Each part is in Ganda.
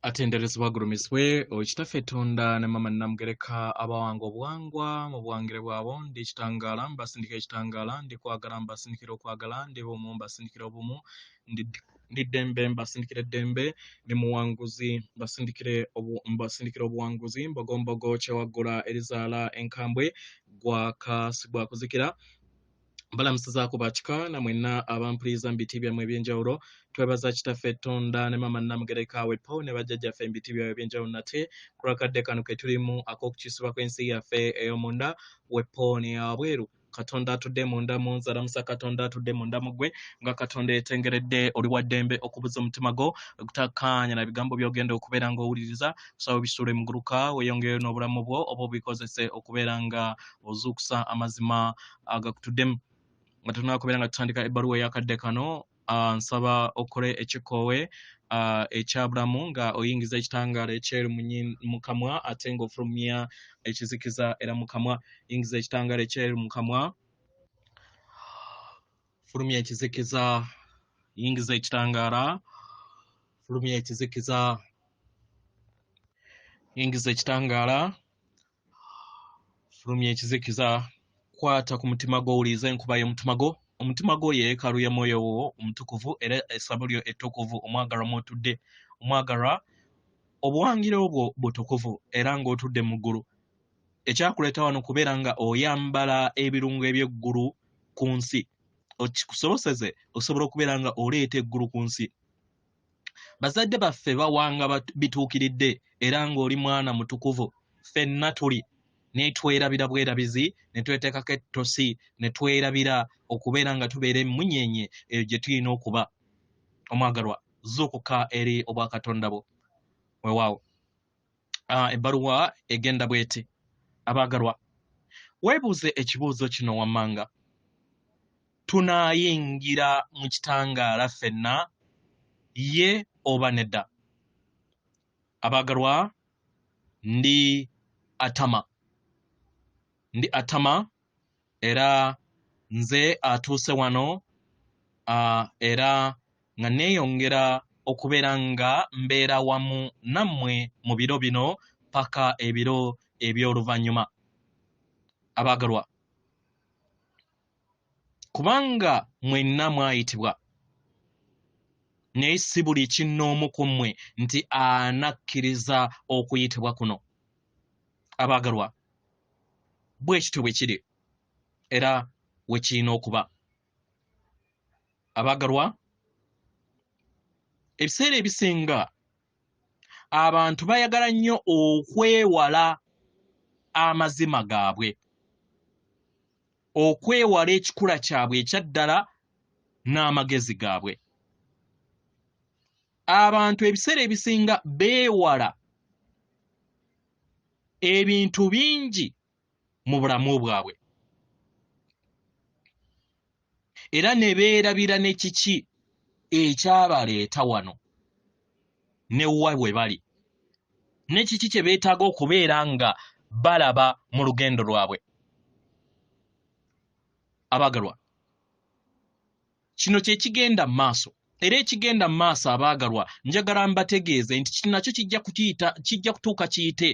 atenderezebwa gurumiswe okitaffe Tonda ne mama namugereka abawanga obuwangwa mu buwangire bwabo ndi ekitangala mbasindika ekitangala ndi kwagala mbasindikira okwagala ndi bumu mbasindikira obumu ndi dembe mbasindikira eddembe ndi muwanguzi mbasindikira obuwanguzi mbogombogo kyewaggula erizaala enkambwe gwakasibwa kuzikira balamusizaako bakika na mwenna abampuliriza mu biti byammwe ebyenjawulo twebaza kitaffe Tonda ne mama namugereka wepo ne bajjajjaffe mu biti byabwe ebyenjawulo nate kulakadde kano ke tulimu ak'okukyusibwa kw'ensi yaffe ey'omunda wepo ne yabweru Katonda atudde munda mu nze alamusa Katonda atudde munda mu ggwe nga Katonda yetengeredde oli wa ddembe okubuza omutima gwo okutakkaanya na bigambo by'ogenda okubeera ng'owuliriza kusaba bisuule mu guluka weeyongereyo n'obulamu bwo oba obikozese okubeera nga ozuukusa amazima agakutuddemu nga tunakubeera nga tutandika ebbaluwa ey'akadde kano nsaba okole ekikoowe ekyabulamu nga oyingiza ekitangaala ekyeru mu kamwa ate ng'ofulumya ekizikiza era mu kamwa yingiza ekitangaala ekyeru mu kamwa fulumya ekizikiza yingiza ekitangaala fulumya ekizikiza yingiza ekitangaala fulumya ekizikiza kwata ku mutima gwo owuliriza enkuba y'omutima gwo omutima gwo yeekaalu ya mwoyo wo omutukuvu era essabo lyo ettukuvu omwagalwa mw'otudde omwagalwa obuwangire obwo butukuvu era ng'otudde mu ggulu ekyakuleeta wano kubeera nga oyambala ebirungo eby'eggulu ku nsi okikusoboseze osobola okubeera nga oleeta eggulu ku nsi bazadde baffe bawanga bituukiridde era ng'oli mwana mutukuvu Fenna tuli ne twerabira bwerabizi ne tweteekako ettosi ne twerabira okubeera nga tubeera emunyenye eyo gye tulina okuba omwagalwa zuukuka eri obwakatonda bwo weewaawo ebbaluwa egenda bweti abaagalwa weebuuze ekibuuzo kino wammanga tunaayingira mu kitangaala ffenna ye oba nedda abaagalwa ndi Atmar era nze atuuse wano era nga neeyongera okubeera nga mbeera wamu nammwe mu biro bino paka ebiro eby'oluvannyuma abaagalwa kubanga mwenna mwayitibwa naye si buli kinnoomu ku mmwe nti anakkiriza okuyitibwa kuno abaagalwa bwe kityo bwe kiri era we kirina okuba abaagalwa ebiseera ebisinga abantu bayagala nnyo okwewala amazima gaabwe okwewala ekikula kyabwe ekyaddala n'amagezi gaabwe abantu ebiseera ebisinga beewala ebintu bingi mu bulamu bwabwe era ne beerabira ne kiki ekyabaleeta wano ne wa bwe bali ne kiki kye beetaaga okubeera nga balaba mu lugendo lwabwe abaagalwa kino kye kigenda mu maaso era ekigenda mu maaso abaagalwa njagala mbategeeze nti kino nakyo kijja kutuuka kiyite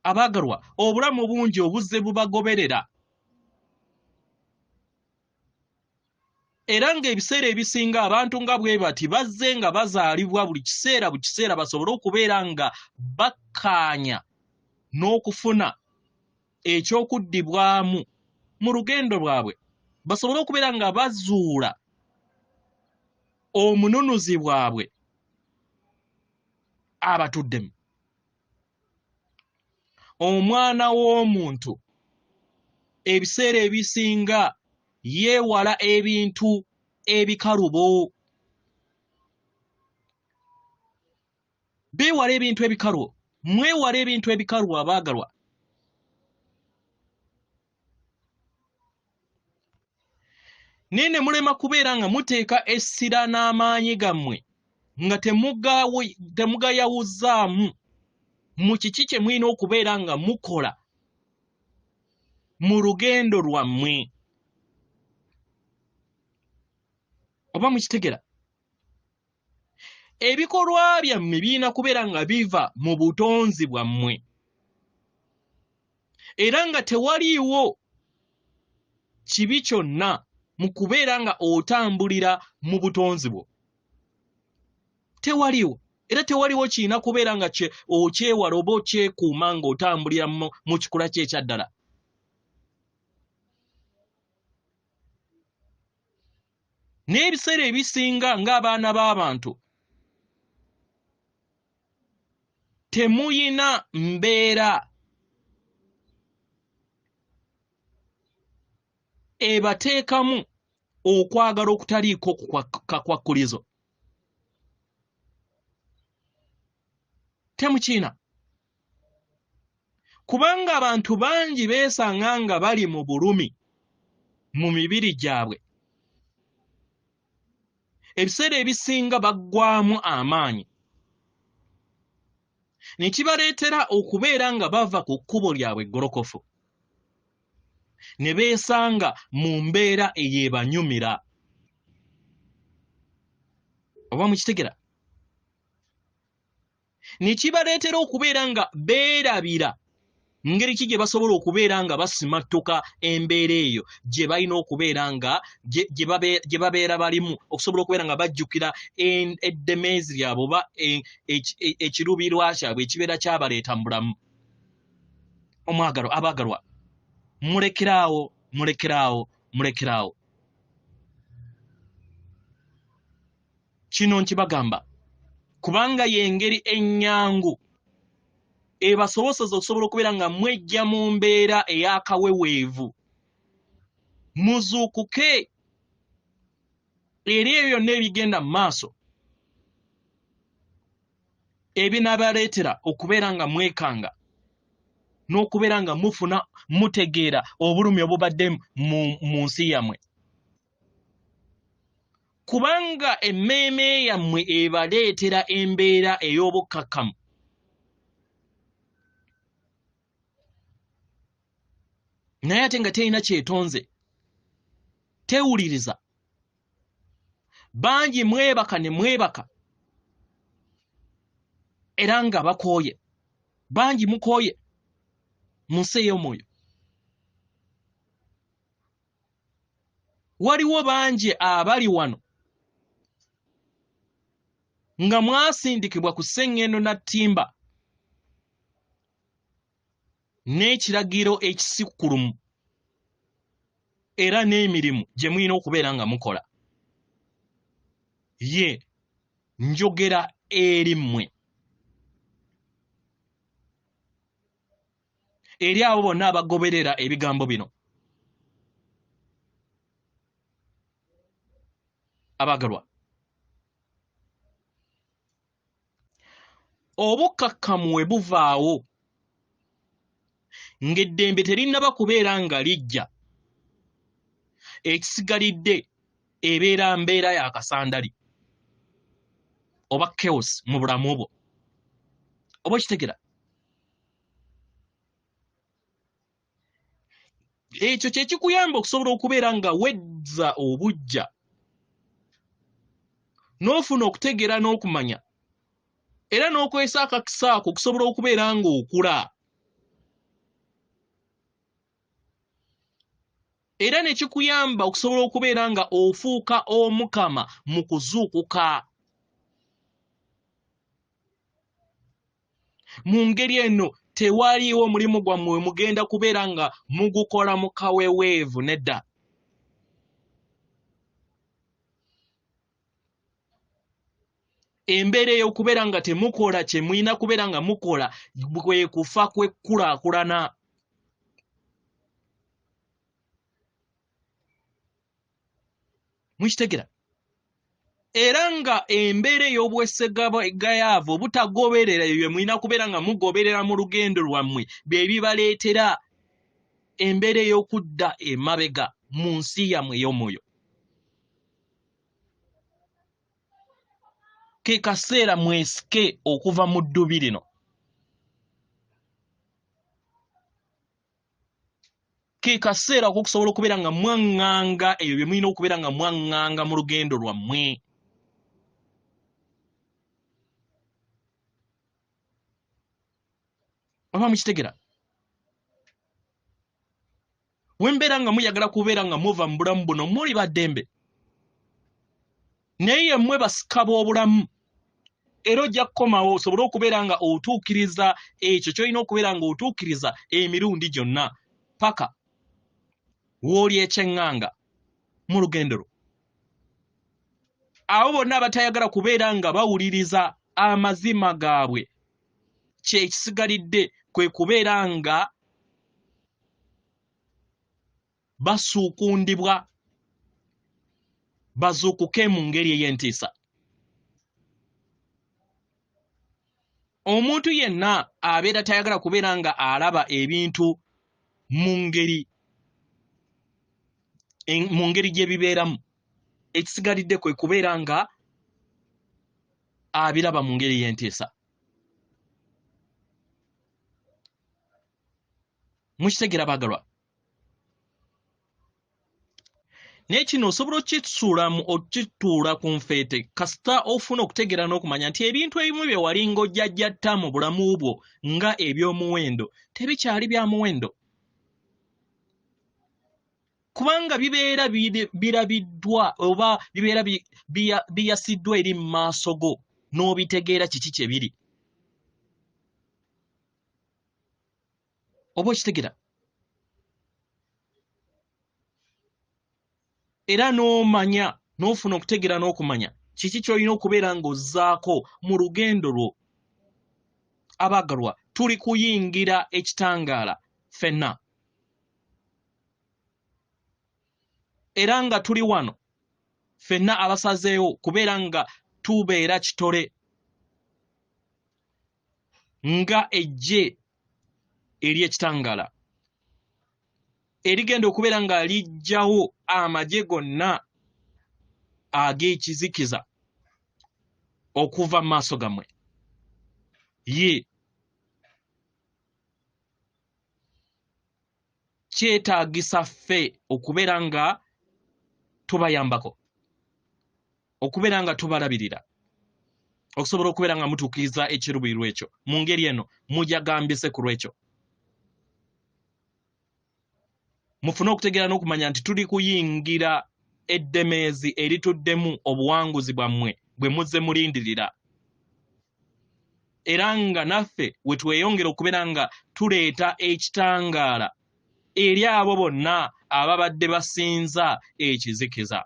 abaagalwa obulamu bungi obuzze bubagoberera era ng'ebiseera ebisinga abantu nga bwe bati bazze nga bazaalibwa buli kiseera basobole okubeera nga bakkaanya n'okufuna ekyokuddibwamu mu lugendo lwabwe basobole okubeera nga bazuula omununuzi bwabwe abatuddemu omwana w'omuntu ebiseera ebisinga yeewala ebintu ebikalubo beewala ebintu ebikalubo mwewala ebintu ebikalubo abaagalwa naye ne mulema kubeera nga muteeka essira n'amaanyi gammwe nga temugayawuzaamu mu kiki kye mulina okubeera nga mukola mu lugendo lwammwe oba mukitegera ebikolwa byammwe birina kubeera nga biva mu butonzi bwammwe era nga tewaliiwo kibi kyonna mu kubeera nga otambulira mu butonzi bwo. Tewaliiwo. Era tewaliwo kirina kubeera nga okyewala oba okyekuuma ng'otambulira mu kikula kye ekyaddala. N'ebiseera ebisinga ng'abaana b'abantu temuyina mbeera ebateekamu okwagala okutaliiko kakwakulizo. Temukiina. Kubanga abantu bangi beesanga nga bali mu bulumi mu mibiri gyabwe. Ebiseera ebisinga baggwaamu amaanyi. Ne kibaleetera okubeera nga bava ku kkubo lyabwe eggolokofu. Ne beesanga mu mbeera eyeebanyumira. Oba mukitegera? Ne kibaleetera okubeera nga beerabira ngeri ki gye basobola okubeera nga basimattuka embeera eyo gye balina okubeera nga gye babeera balimu okusobola okubeera nga bajjukira eddemeezi lyabwe oba ekirubirwa kyabwe ekibeera kyabaleeta mu bulamu. Abaagalwa, mulekeraawo. Kino nkibagamba kubanga y'engeri ennyangu ebasoboseza okusobola okubeera nga mwejja mu mbeera ey'akaweweevu. Muzuukuke eri ebyo byonna ebigenda mu maaso ebinaabaleetera okubeera nga mwekanga n'okubeera nga mutegeera obulumi obubadde mu nsi yammwe. Kubanga emmeeme yammwe ebaleetera embeera ey'obukkakkamu. Naye ate nga terina kyetonze, tewuliriza. Bangi mwebaka ne mwebaka era nga bakooye. Bangi mukooye mu nsi ey'omwoyo. Waliwo bangi abali wano nga mwasindikibwa ku sseŋŋendo na ttimba n'ekiragiro ekisikkulumu era n'emirimu gye mulina okubeera nga mukola. Ye njogera eri mmwe, eri abo bonna abagoberera ebigambo bino. Abaagalwa, obukkakkamu we buvaawo ng'eddembe terinnaba kubeera nga lijja, ekisigalidde ebeera mbeera ya kasandali oba chaos mu bulamu bwo. Oba okitegera? Ekyo kye kikuyamba okusobola okubeera nga wedza obujja n'ofuna okutegeera n'okumanya era n'okwesa akakisa ako okusobola okubeera nga okula. Era ne kikuyamba okusobola okubeera nga ofuuka omukama mu kuzuukuka. Mu ngeri eno tewaliiwo omulimu gwammwe mugenda kubeera nga mugukola mu kaweweevu nedda. Embeera ey'okubeera nga temukola kye mulina kubeera nga mukola kwe kufa kw'ekkulaakulana. Mukitegera? Era nga embeera ey'obwesegayaavu obutagoberera ebyo bye mulina kubeera nga mugoberera mu lugendo lwammwe bye bibaleetera embeera ey'okudda emabega mu nsi yammwe ey'omwoyo. Ke kaseera mwesike okuva mu ddubi lino. Ke kaseera okusobola okubeera nga mwaŋŋanga ebyo bye mulina okubeera nga mwaŋŋanga mu lugendo lwammwe. oba mukitegera wembeera nga muyagala kubeera nga muva mu bulamu buno muli baddembe naye yemmwe basika b'obulamu era ojja kukomawo osobole okubeera nga otuukiriza ekyo ky'olina okubeera nga otuukiriza emirundi gyonna paka w'oli ekyeŋŋanga mu lugendo lwo abo bonna abatayagala kubeera nga bawuliriza amazima gaabwe kyekisigalidde kwe kubeera nga basuukundibwa bazuukuke mu ngeri ey'entiisa. Omuntu yenna abeera tayagala kubeera nga alaba ebintu mu ngeri gye bibeeramu ekisigalidde kwe kubeera nga abiraba mu ngeri y'entiisa. Mukitegera baagalwa naye kino osobola okituula ku nfeete kasita ofuna okutegeera n'okumanya nti ebintu ebimu bye walinga ojjajjatta mu bulamu bwo nga eby'omuwendo tebikyali bya muwendo kubanga bibeera birabiddwa oba bibeera biyasiddwa eri mu maaso go n'obitegeera kiki kye biri oba okitegera era n'omanya n'ofuna okutegeera n'okumanya kiki ky'olina okubeera ng'ozzaako mu lugendo lwo. Abaagalwa tuli kuyingira ekitangaala ffenna era nga tuli wano ffenna abasazeewo kubeera nga tubeera kitole nga ejje eri ekitangaala erigenda okubeera nga lijjawo amagye gonna ag'ekizikiza okuva mu maaso gammwe ye kyetaagisa ffe okubeera nga tubayambako okubeera nga tubalabirira okusobola okubeera nga mutuukiriza ekiruubirirwa ekyo mu ngeri eno mujagambise ku lwekyo mufune okutegeera n'okumanya nti tuli kuyingira eddemeezi erituddemu obuwanguzi bwammwe bwe muzze mulindirira era nga naffe we tweyongera okubeera nga tuleeta ekitangaala eri abo bonna ababadde basinza ekizikiza.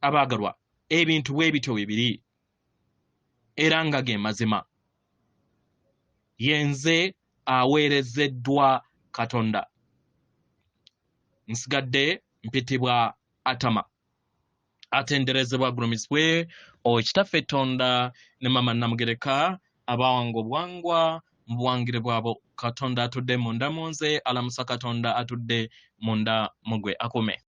Abaagalwa ebintu bwe bityo bibiri era nga ge mazima yenze aweerezeddwa Katonda. Nsigadde mpitibwa Atmar atenderezebwa agulumisibwe Okitaffe Tonda ne Mama Namugereka abawanga obwangwa mu buwangire bwabo. Katonda atudde munda mu nze alamusa Katonda atudde munda mugwe akume.